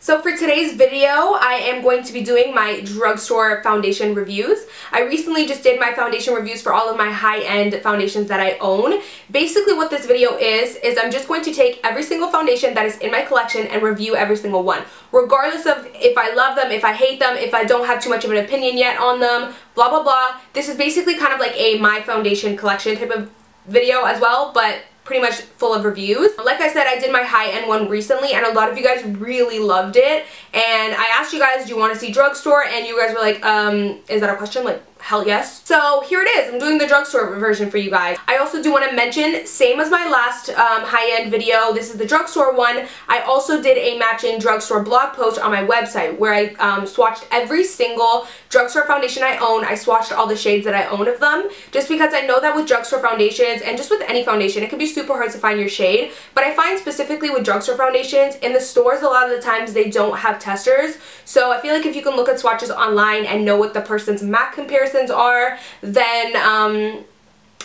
So for today's video, I am going to be doing my drugstore foundation reviews. I recently just did my foundation reviews for all of my high-end foundations that I own. Basically what this video is I'm just going to take every single foundation that is in my collection and review every single one. Regardless of if I love them, if I hate them, if I don't have too much of an opinion yet on them, blah blah blah. This is basically kind of like a my foundation collection type of video as well, but pretty much full of reviews. Like I said, I did my high-end one recently and a lot of you guys really loved it, and I asked you guys, do you want to see drugstore, and you guys were like, is that a question? Like, hell yes. So here it is. I'm doing the drugstore version for you guys. I also do want to mention, same as my last high-end video, this is the drugstore one. I also did a matching drugstore blog post on my website where I swatched every single drugstore foundation I own. I swatched all the shades that I own of them, just because I know that with drugstore foundations and just with any foundation, it can be super hard to find your shade. But I find specifically with drugstore foundations, in the stores a lot of the times they don't have testers. So I feel like if you can look at swatches online and know what the person's MAC comparisons are, then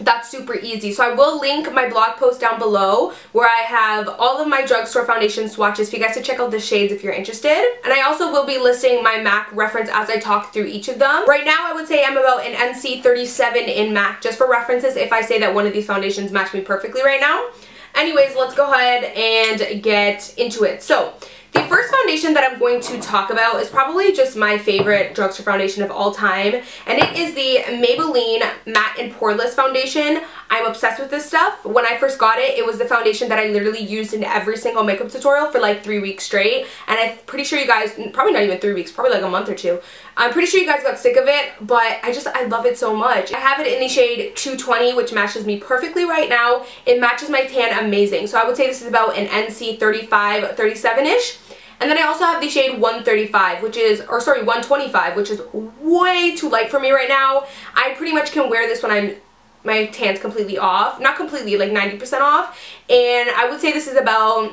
that's super easy. So I will link my blog post down below where I have all of my drugstore foundation swatches for you guys to check out the shades if you're interested. And I also will be listing my MAC reference as I talk through each of them. Right now I would say I'm about an NC 37 in MAC, just for references if I say that one of these foundations match me perfectly right now. Anyways, let's go ahead and get into it. So the first foundation that I'm going to talk about is probably just my favorite drugstore foundation of all time, and it is the Maybelline Matte and Poreless Foundation. I'm obsessed with this stuff. When I first got it, it was the foundation that I literally used in every single makeup tutorial for like 3 weeks straight, and I'm pretty sure you guys, probably not even 3 weeks, probably like a month or two. I'm pretty sure you guys got sick of it, but I love it so much. I have it in the shade 220, which matches me perfectly right now. It matches my tan amazing. So I would say this is about an NC 35, 37-ish. And then I also have the shade 135, which is, or sorry, 125, which is way too light for me right now. I pretty much can wear this when my tan's completely off. Not completely, like 90% off. And I would say this is about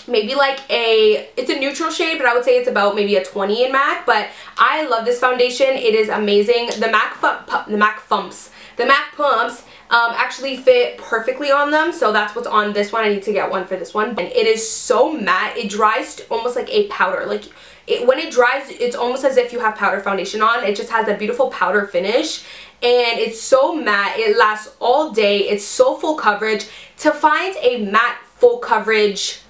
maybe like it's a neutral shade, but I would say it's about maybe a 20 in MAC. But I love this foundation. It is amazing. The MAC pumps actually fit perfectly on them, so that's what's on this one. I need to get one for this one. And it is so matte. It dries almost like a powder. Like when it dries, it's almost as if you have powder foundation on. It just has a beautiful powder finish, and it's so matte. It lasts all day. It's so full coverage. To find a matte full coverage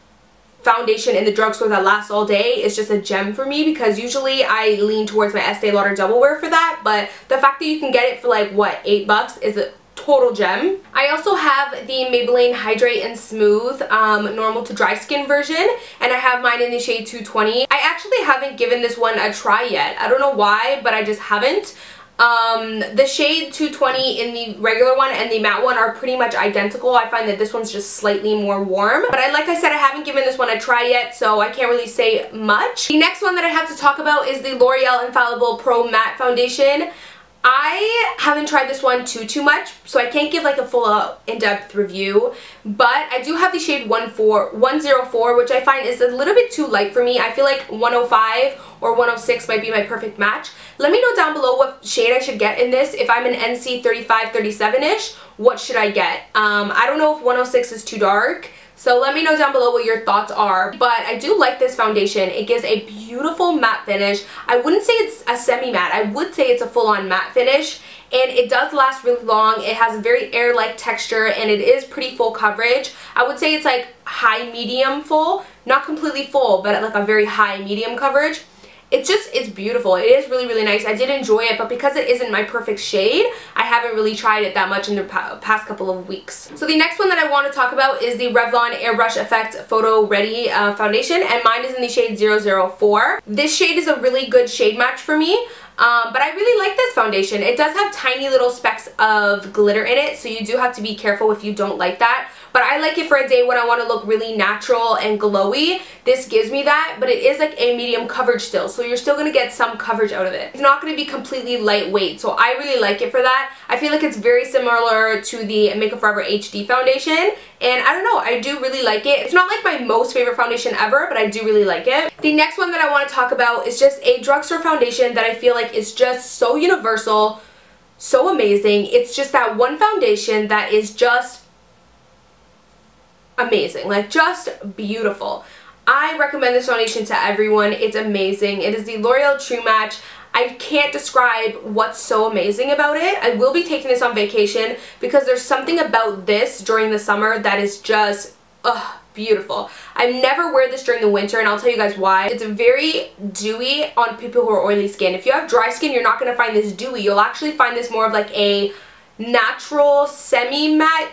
foundation in the drugstore that lasts all day is just a gem for me, because usually I lean towards my Estee Lauder Double Wear for that, but the fact that you can get it for like, what, $8 is a total gem. I also have the Maybelline Hydrate and Smooth normal to dry skin version, and I have mine in the shade 220. I actually haven't given this one a try yet. I don't know why, but I just haven't. The shade 220 in the regular one and the matte one are pretty much identical. I find that this one's just slightly more warm. But like I said, I haven't given this one a try yet, so I can't really say much. The next one that I have to talk about is the L'Oreal Infallible Pro Matte Foundation. I haven't tried this one too much, so I can't give like a full in-depth review, but I do have the shade 104, which I find is a little bit too light for me. I feel like 105 or 106 might be my perfect match. Let me know down below what shade I should get in this. If I'm an NC 35, 37-ish, what should I get? I don't know if 106 is too dark, so let me know down below what your thoughts are. But I do like this foundation. It gives a beautiful matte finish. I wouldn't say it's a semi-matte. I would say it's a full-on matte finish. And it does last really long. It has a very air-like texture, and it is pretty full coverage. I would say it's like high medium full. Not completely full, but like a very high medium coverage. It's beautiful. It is really nice. I did enjoy it, but because it isn't my perfect shade, I haven't really tried it that much in the past couple of weeks. So the next one that I want to talk about is the Revlon Airbrush Effect Photo Ready Foundation, and mine is in the shade 004. This shade is a really good shade match for me. But I really like this foundation. It does have tiny little specks of glitter in it, so you do have to be careful if you don't like that. But I like it for a day when I want to look really natural and glowy. This gives me that, but it is like a medium coverage still, so you're still going to get some coverage out of it. It's not going to be completely lightweight, so I really like it for that. I feel like it's very similar to the Makeup Forever HD foundation, and I don't know, I do really like it. It's not like my most favorite foundation ever, but I do really like it. The next one that I want to talk about is just a drugstore foundation that I feel like is just so universal, so amazing. It's just that one foundation that is just amazing, like just beautiful. I recommend this foundation to everyone. It's amazing. It is the L'Oreal True Match. I can't describe what's so amazing about it. I will be taking this on vacation because there's something about this during the summer that is just, beautiful. I never wear this during the winter, and I'll tell you guys why. It's very dewy on people who are oily skin. If you have dry skin, you're not going to find this dewy. You'll actually find this more of like a natural semi-matte,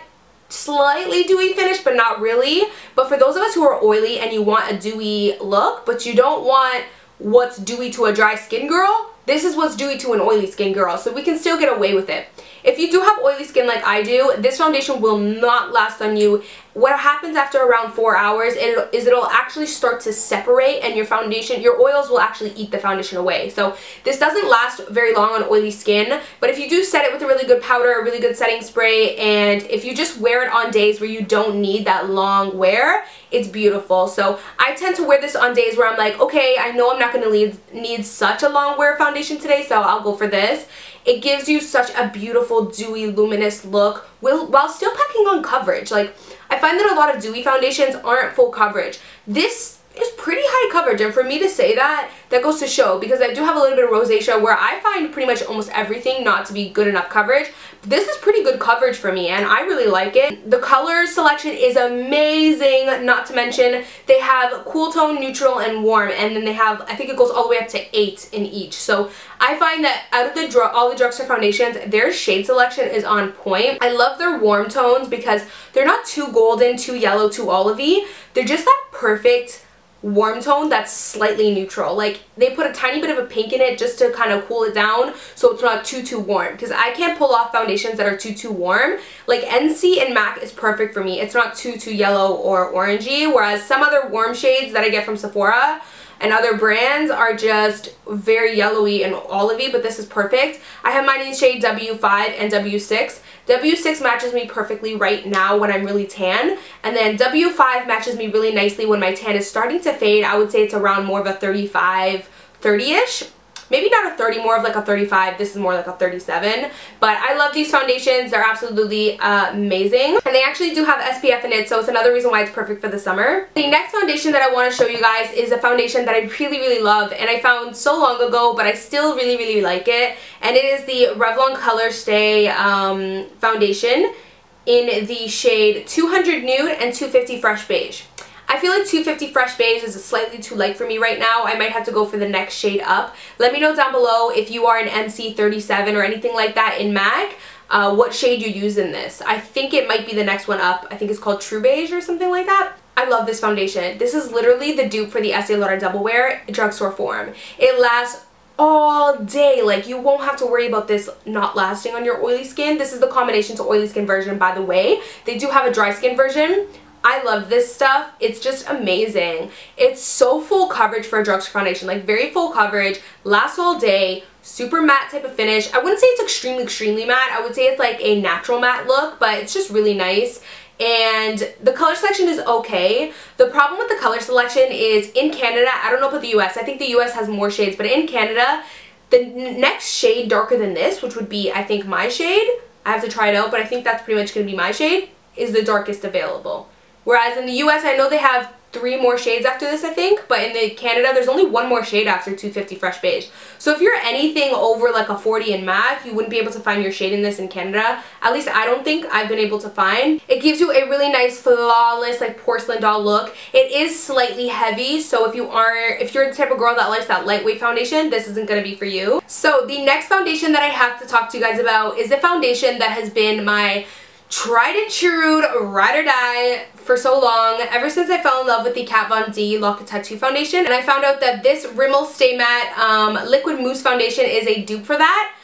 slightly dewy finish, but not really. But for those of us who are oily and you want a dewy look, but you don't want what's dewy to a dry skin girl, this is what's dewy to an oily skin girl, so we can still get away with it. If you do have oily skin like I do, this foundation will not last on you. What happens after around 4 hours is it'll actually start to separate, and your oils will actually eat the foundation away. So this doesn't last very long on oily skin, but if you do set it with a really good powder, a really good setting spray, and if you just wear it on days where you don't need that long wear, it's beautiful. So I tend to wear this on days where I'm like, okay, I know I'm not going to need such a long wear foundation today, so I'll go for this. It gives you such a beautiful, dewy, luminous look while still packing on coverage. Like, I find that a lot of dewy foundations aren't full coverage. This is pretty high coverage, and for me to say that goes to show, because I do have a little bit of rosacea where I find pretty much almost everything not to be good enough coverage. This is pretty good coverage for me, and I really like it. The color selection is amazing, not to mention they have cool tone, neutral, and warm, and then they have, I think it goes all the way up to 8 in each. So I find that out of all the drugstore foundations, their shade selection is on point. I love their warm tones because they're not too golden, too yellow, too olivey. They're just that perfect warm tone that's slightly neutral. Like, they put a tiny bit of a pink in it just to kind of cool it down so it's not too warm, because I can't pull off foundations that are too warm. Like, NC and MAC is perfect for me. It's not too yellow or orangey, whereas some other warm shades that I get from Sephora and other brands are just very yellowy and olivey, but this is perfect. I have mine in shade W5 and W6. W6 matches me perfectly right now when I'm really tan, and then W5 matches me really nicely when my tan is starting to fade. I would say it's around more of a 35, 30-ish. Maybe not a 30, more of like a 35. This is more like a 37. But I love these foundations. They're absolutely amazing. And they actually do have SPF in it, so it's another reason why it's perfect for the summer. The next foundation that I want to show you guys is a foundation that I really love, and I found so long ago, but I still really like it. And it is the Revlon Color Stay foundation in the shade 200 Nude and 250 Fresh Beige. I feel like 250 Fresh Beige is slightly too light for me right now. I might have to go for the next shade up. Let me know down below if you are an NC 37 or anything like that in MAC, what shade you use in this. I think it might be the next one up. I think it's called True Beige or something like that. I love this foundation. This is literally the dupe for the Estee Lauder Double Wear drugstore form. It lasts all day. Like, you won't have to worry about this not lasting on your oily skin. This is the combination to oily skin version, by the way. They do have a dry skin version. I love this stuff. It's just amazing. It's so full coverage for a drugstore foundation, like very full coverage, lasts all day, super matte type of finish. I wouldn't say it's extremely matte. I would say it's like a natural matte look, but it's just really nice. And the color selection is okay. The problem with the color selection is in Canada, I don't know about the US, I think the US has more shades, but in Canada, the next shade darker than this, which would be, I think, my shade, I have to try it out, but I think that's pretty much going to be my shade, is the darkest available. Whereas in the US, I know they have 3 more shades after this, I think, but in Canada, there's only 1 more shade after 250 Fresh Beige. So if you're anything over like a 40 in MAC, you wouldn't be able to find your shade in this in Canada. At least I don't think I've been able to find. It gives you a really nice, flawless, like porcelain doll look. It is slightly heavy, so if you're the type of girl that likes that lightweight foundation, this isn't going to be for you. So the next foundation that I have to talk to you guys about is the foundation that has been my tried and true, ride or die for so long, ever since I fell in love with the Kat Von D Lock and Tattoo foundation, and I found out that this Rimmel Stay Matte Liquid Mousse foundation is a dupe for that.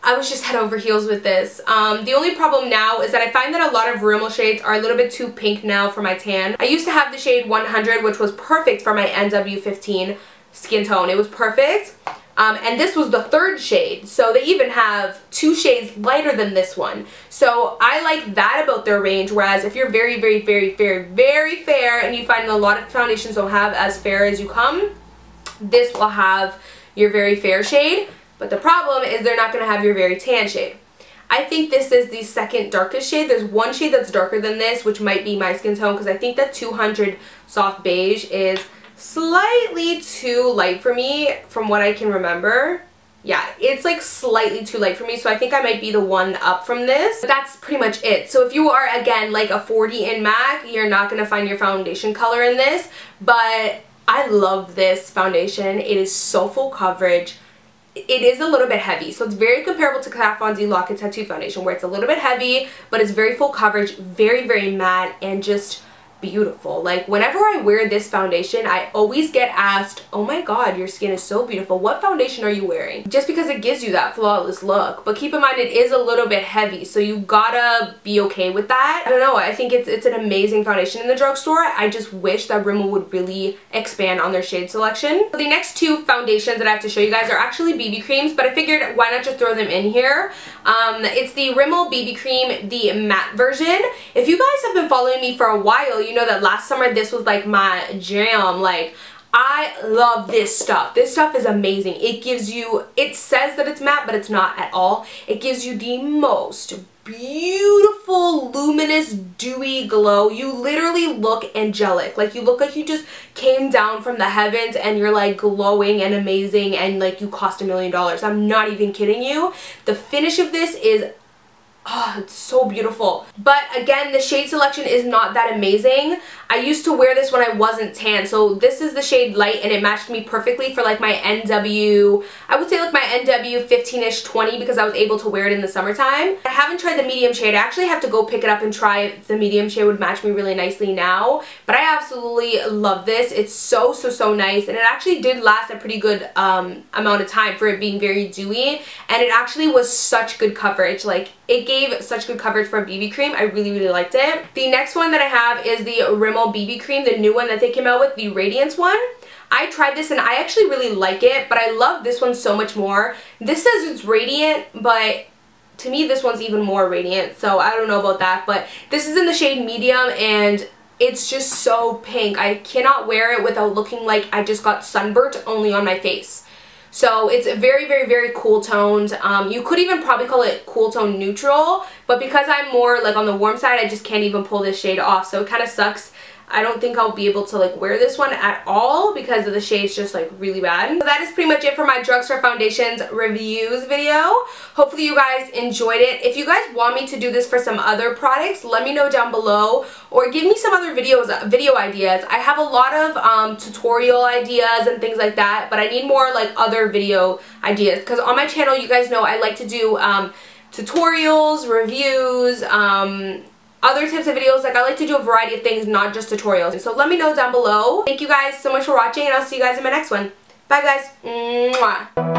I was just head over heels with this. The only problem now is that I find that a lot of Rimmel shades are a little bit too pink now for my tan. I used to have the shade 100, which was perfect for my NW15 skin tone. It was perfect. And this was the 3rd shade, so they even have 2 shades lighter than this one. So I like that about their range, whereas if you're very fair and you find a lot of foundations don't have as fair as you come, this will have your very fair shade, but the problem is they're not going to have your very tan shade. I think this is the second darkest shade. There's one shade that's darker than this, which might be my skin tone, because I think that 200 Soft Beige is slightly too light for me from what I can remember. Yeah, it's like slightly too light for me, so I think I might be the one up from this. But that's pretty much it. So if you are, again, like a 40 in MAC, you're not going to find your foundation color in this. But I love this foundation. It is so full coverage. It is a little bit heavy, so it's very comparable to Kat Von D Lock-It Tattoo Foundation, where it's a little bit heavy, but it's very full coverage, very, very matte, and just beautiful. Like, whenever I wear this foundation, I always get asked, oh my god, your skin is so beautiful, what foundation are you wearing? Just because it gives you that flawless look. But keep in mind, it is a little bit heavy, so you gotta be okay with that. I don't know, I think it's an amazing foundation in the drugstore. I just wish that Rimmel would really expand on their shade selection. So the next two foundations that I have to show you guys are actually BB creams, but I figured why not just throw them in here. It's the Rimmel BB cream, the matte version. If you guys have been following me for a while, you know that last summer this was like my jam. Like, I love this stuff. This stuff is amazing. It gives you, it says that it's matte, but it's not at all. It gives you the most beautiful, luminous, dewy glow. You literally look angelic. Like, you look like you just came down from the heavens and you're like glowing and amazing and like you cost $1 million. I'm not even kidding you. The finish of this is, oh, it's so beautiful. But again, the shade selection is not that amazing. I used to wear this when I wasn't tan, so this is the shade light and it matched me perfectly for like my NW, I would say like my NW 15-ish 20, because I was able to wear it in the summertime. I haven't tried the medium shade. I actually have to go pick it up and try it. The medium shade would match me really nicely now, but I absolutely love this. It's so, so, so nice, and it actually did last a pretty good amount of time for it being very dewy, and it actually was such good coverage. Like, it gave such good coverage for a BB cream. I really, really liked it. The next one that I have is the Rimmel BB cream, the new one that they came out with, the Radiance one. I tried this and I actually really like it, but I love this one so much more. This says it's radiant, but to me this one's even more radiant, so I don't know about that. But this is in the shade medium and it's just so pink. I cannot wear it without looking like I just got sunburnt only on my face. So it's very, very, very cool toned. You could even probably call it cool tone neutral, but because I'm more like on the warm side, I just can't even pull this shade off. So it kind of sucks. I don't think I'll be able to like wear this one at all because of the shade's just like really bad. So that is pretty much it for my Drugstore Foundations reviews video. Hopefully you guys enjoyed it. If you guys want me to do this for some other products, let me know down below, or give me some other video ideas. I have a lot of tutorial ideas and things like that, but I need more like other video ideas, because on my channel, you guys know I like to do tutorials, reviews, other types of videos. Like, I like to do a variety of things, not just tutorials. So let me know down below. Thank you guys so much for watching, and I'll see you guys in my next one. Bye guys. Mwah.